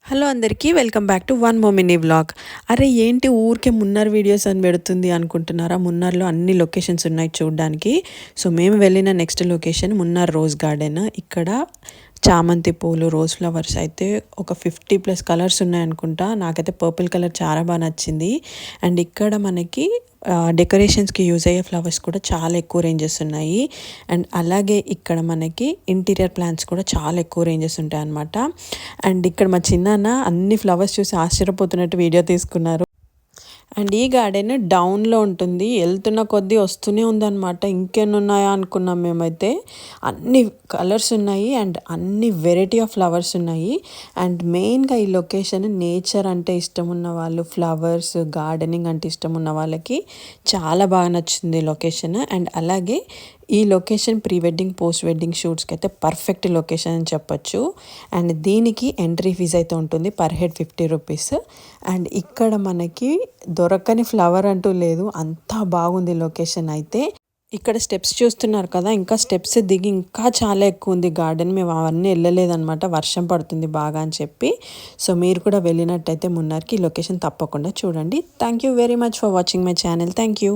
Hello అందరికీ welcome back to one more mini vlog. అరే ఏంటి ఊరికే మున్నార్ వీడియోస్ అని పెడుతుంది అనుకుంటున్నారా? మున్నార్లో అన్ని లొకేషన్స్ ఉన్నాయి చూడడానికి. సో మేము వెళ్ళిన next location Munnar rose garden. ఇక్కడ చామంతి పూలు, రోజ్ ఫ్లవర్స్ అయితే ఒక 50+ కలర్స్ ఉన్నాయనుకుంటా. నాకైతే పర్పుల్ కలర్ చాలా బాగా నచ్చింది. అండ్ ఇక్కడ మనకి డెకరేషన్స్కి యూజ్ అయ్యే ఫ్లవర్స్ కూడా చాలా ఎక్కువ రేంజెస్ ఉన్నాయి. అండ్ అలాగే ఇక్కడ మనకి ఇంటీరియర్ ప్లాంట్స్ కూడా చాలా ఎక్కువ రేంజెస్ ఉంటాయి అన్నమాట. అండ్ ఇక్కడ మా చిన్నాన్న అన్ని ఫ్లవర్స్ చూసి ఆశ్చర్యపోతున్నట్టు వీడియో తీసుకున్నారు. అండ్ ఈ గార్డెన్ డౌన్లో ఉంటుంది, వెళ్తున్న కొద్దీ వస్తూనే ఉందన్నమాట. ఇంకెన్ని ఉన్నాయా అనుకున్నాం మేమైతే. అన్ని కలర్స్ ఉన్నాయి అండ్ అన్ని వెరైటీ ఆఫ్ ఫ్లవర్స్ ఉన్నాయి. అండ్ మెయిన్గా ఈ లొకేషన్ నేచర్ అంటే ఇష్టం ఉన్న వాళ్ళు, ఫ్లవర్స్ గార్డెనింగ్ అంటే ఇష్టం ఉన్న వాళ్ళకి చాలా బాగా నచ్చింది లొకేషన్. అండ్ అలాగే ఈ location pre wedding, post wedding షూట్స్కి అయితే పర్ఫెక్ట్ లొకేషన్ అని చెప్పొచ్చు. అండ్ దీనికి ఎంట్రీ ఫీజ్ అయితే ఉంటుంది పర్ హెడ్ 50 రూపీస్. అండ్ ఇక్కడ మనకి దొరకని ఫ్లవర్ అంటూ లేదు, అంతా బాగుంది లొకేషన్ అయితే. ఇక్కడ స్టెప్స్ చూస్తున్నారు కదా, ఇంకా స్టెప్స్ దిగి ఇంకా చాలా ఎక్కువ ఉంది గార్డెన్. మేము అవన్నీ వెళ్ళలేదన్నమాట, వర్షం పడుతుంది బాగా అని చెప్పి. సో మీరు కూడా వెళ్ళినట్టయితే మున్నార్కి ఈ లొకేషన్ తప్పకుండా చూడండి. Thank you very much for watching my channel. Thank you.